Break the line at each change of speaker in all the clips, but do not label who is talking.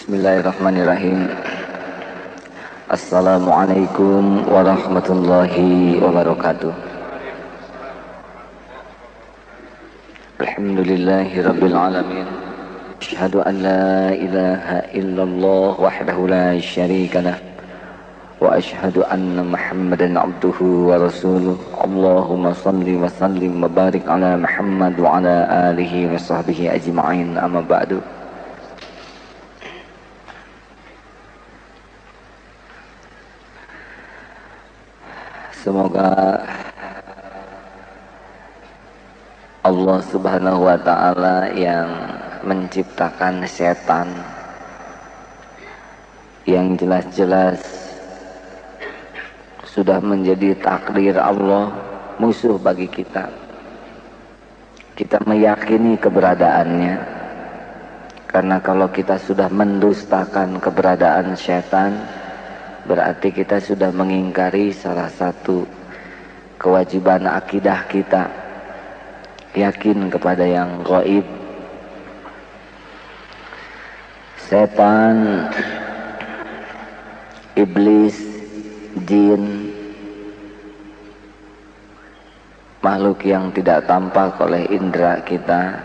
Bismillahirrahmanirrahim. Assalamualaikum warahmatullahi wabarakatuh. Alhamdulillahi rabbil alamin. Asyhadu an la ilaha illallah wahdahu la syarika lah. Wa asyhadu anna Muhammadan abduhu wa rasuluh. Allahumma salli wa sallim wa barik ala Muhammad wa ala alihi wa sahbihi ajma'in. Amma ba'du. Semoga Allah subhanahu wa ta'ala yang menciptakan setan, yang jelas-jelas sudah menjadi takdir Allah, musuh bagi kita. Kita meyakini keberadaannya, karena kalau kita sudah mendustakan keberadaan setan, berarti kita sudah mengingkari salah satu kewajiban akidah kita, yakin kepada yang gaib. Setan, iblis, jin, makhluk yang tidak tampak oleh indera kita,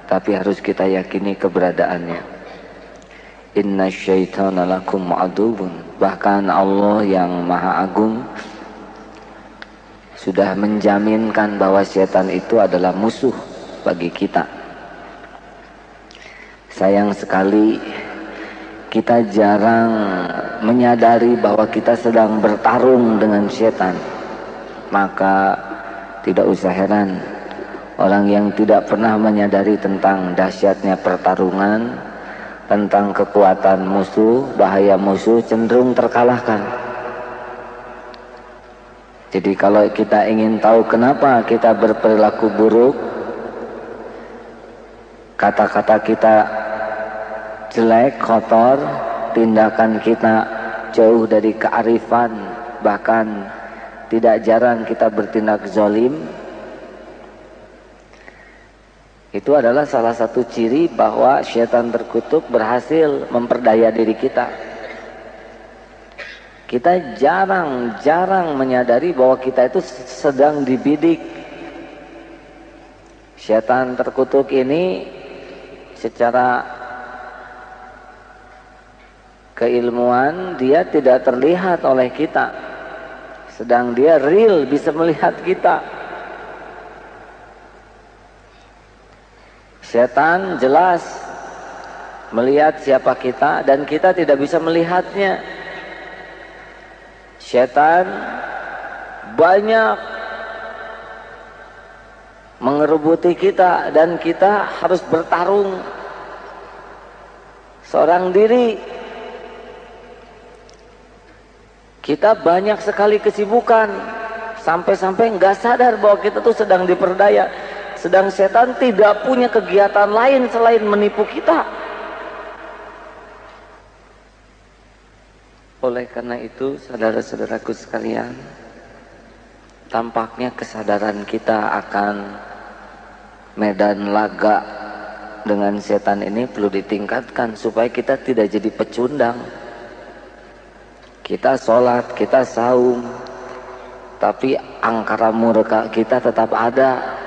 tapi harus kita yakini keberadaannya. Inna syaitana lakum aduwwun. Bahkan Allah yang maha agung sudah menjaminkan bahwa setan itu adalah musuh bagi kita. Sayang sekali kita jarang menyadari bahwa kita sedang bertarung dengan setan. Maka tidak usah heran orang yang tidak pernah menyadari tentang dahsyatnya pertarungan, tentang kekuatan musuh, bahaya musuh, cenderung terkalahkan. Jadi kalau kita ingin tahu kenapa kita berperilaku buruk, kata-kata kita jelek, kotor, tindakan kita jauh dari kearifan, bahkan tidak jarang kita bertindak zalim, itu adalah salah satu ciri bahwa syaitan terkutuk berhasil memperdaya diri kita. Kita jarang menyadari bahwa kita itu sedang dibidik. Syaitan terkutuk ini secara keilmuan dia tidak terlihat oleh kita, sedang dia real bisa melihat kita. Setan jelas melihat siapa kita dan kita tidak bisa melihatnya. Setan banyak mengerubuti kita dan kita harus bertarung seorang diri. Kita banyak sekali kesibukan sampai-sampai nggak sadar bahwa kita tuh sedang diperdaya. Sedang setan tidak punya kegiatan lain selain menipu kita. Oleh karena itu, saudara-saudaraku sekalian, tampaknya kesadaran kita akan medan laga dengan setan ini perlu ditingkatkan supaya kita tidak jadi pecundang. Kita sholat, kita saum, tapi angkara murka kita tetap ada.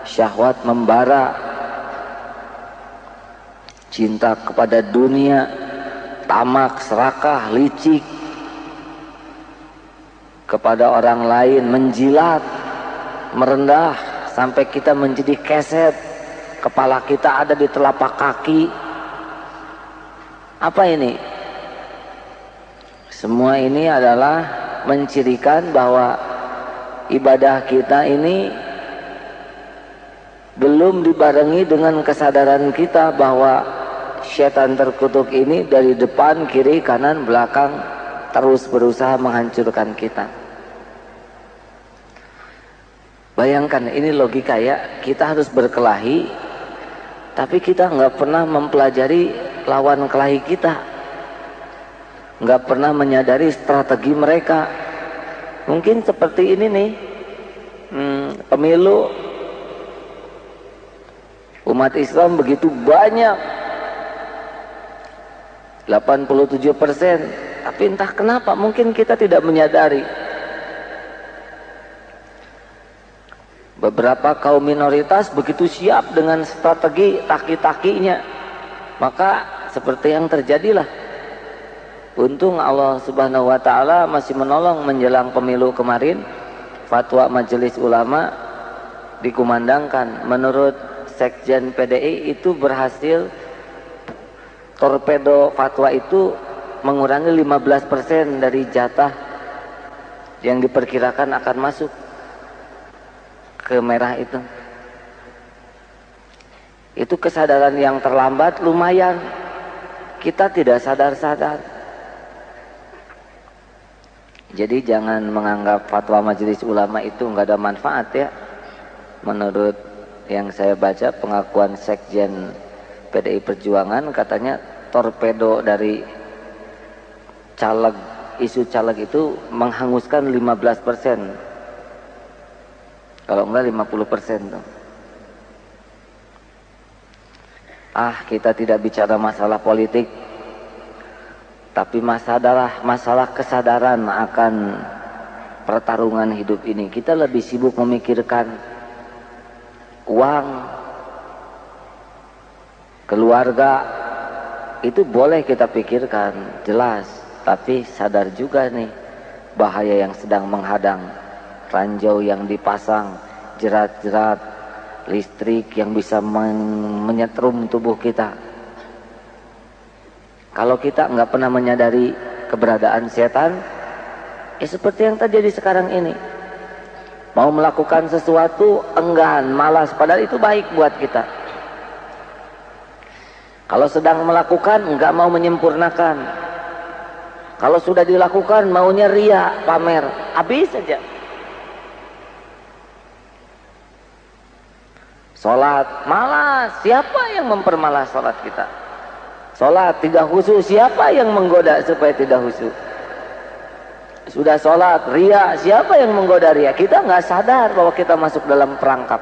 Syahwat membara, cinta kepada dunia, tamak, serakah, licik kepada orang lain, menjilat, merendah sampai kita menjadi keset, kepala kita ada di telapak kaki. Apa ini? Semua ini adalah mencirikan bahwa ibadah kita ini belum dibarengi dengan kesadaran kita bahwa syaitan terkutuk ini dari depan, kiri, kanan, belakang terus berusaha menghancurkan kita. Bayangkan ini logika ya, kita harus berkelahi tapi kita nggak pernah mempelajari lawan kelahi kita, nggak pernah menyadari strategi mereka. Mungkin seperti ini nih, pemilu umat Islam begitu banyak 87%. Tapi entah kenapa mungkin kita tidak menyadari. Beberapa kaum minoritas begitu siap dengan strategi taki-takinya, maka seperti yang terjadilah. Untung Allah Subhanahu wa taala masih menolong menjelang pemilu kemarin. Fatwa Majelis Ulama dikumandangkan. Menurut Sekjen PDI itu berhasil torpedo fatwa itu mengurangi 15% dari jatah yang diperkirakan akan masuk ke merah itu. Itu kesadaran yang terlambat lumayan. Kita tidak sadar-sadar. Jadi jangan menganggap fatwa Majelis Ulama itu nggak ada manfaat ya. Menurut yang saya baca pengakuan Sekjen PDI Perjuangan, katanya torpedo dari caleg, isu caleg itu menghanguskan 15%. Kalau enggak 50% tuh. Kita tidak bicara masalah politik, tapi masalah kesadaran akan pertarungan hidup ini. Kita lebih sibuk memikirkan uang, keluarga, itu boleh kita pikirkan, jelas. Tapi sadar juga nih bahaya yang sedang menghadang. Ranjau yang dipasang, jerat-jerat listrik yang bisa menyetrum tubuh kita. Kalau kita nggak pernah menyadari keberadaan setan, ya seperti yang terjadi sekarang ini. Mau melakukan sesuatu enggan, malas, padahal itu baik buat kita. Kalau sedang melakukan nggak mau menyempurnakan. Kalau sudah dilakukan maunya ria, pamer, habis saja. Sholat, malas. Siapa yang mempermalas sholat kita? Sholat tidak khusyuk, siapa yang menggoda supaya tidak khusyuk? Sudah sholat, ria, siapa yang menggoda ria? Kita nggak sadar bahwa kita masuk dalam perangkap.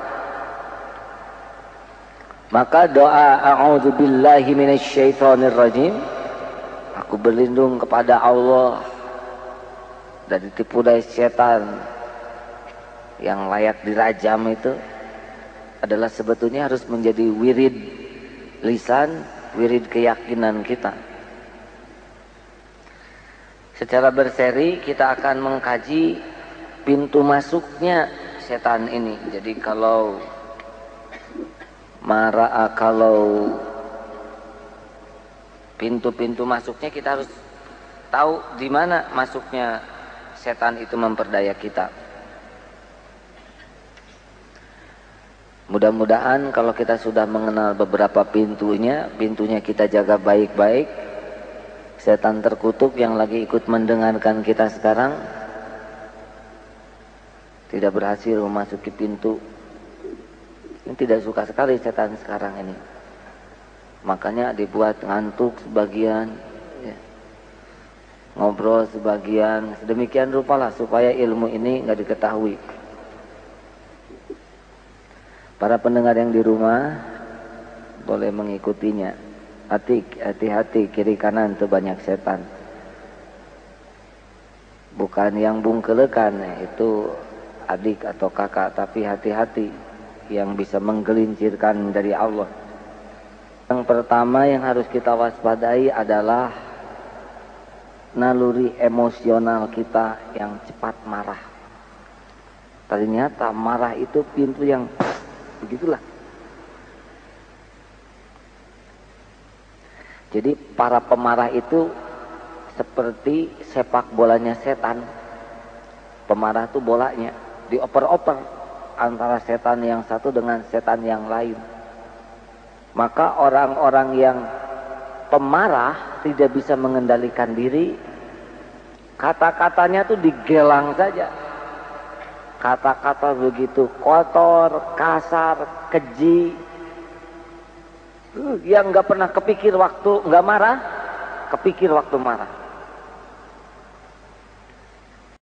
Maka doa a'udzubillahi minasyaitonirrajim, aku berlindung kepada Allah dari tipu daya setan yang layak dirajam itu, adalah sebetulnya harus menjadi wirid lisan, wirid keyakinan kita. Secara berseri kita akan mengkaji pintu masuknya setan ini. Jadi kalau pintu-pintu masuknya kita harus tahu di mana masuknya setan itu memperdaya kita. Mudah-mudahan kalau kita sudah mengenal beberapa pintunya kita jaga baik-baik. Setan terkutuk yang lagi ikut mendengarkan kita sekarang tidak berhasil memasuki pintu. Ini tidak suka sekali setan sekarang ini. Makanya dibuat ngantuk sebagian, ya. Ngobrol sebagian, sedemikian rupalah supaya ilmu ini nggak diketahui. Para pendengar yang di rumah boleh mengikutinya. Hati-hati, kiri kanan itu banyak setan. Bukan yang bungkelekan, itu adik atau kakak, tapi hati-hati yang bisa menggelincirkan dari Allah. Yang pertama yang harus kita waspadai adalah naluri emosional kita yang cepat marah. Ternyata marah itu pintu yang begitulah. Jadi para pemarah itu seperti sepak bolanya setan. Pemarah itu bolanya dioper-oper antara setan yang satu dengan setan yang lain. Maka orang-orang yang pemarah tidak bisa mengendalikan diri. Kata-katanya tuh digelang saja. Kata-kata begitu kotor, kasar, keji, yang nggak pernah kepikir waktu nggak marah, kepikir waktu marah.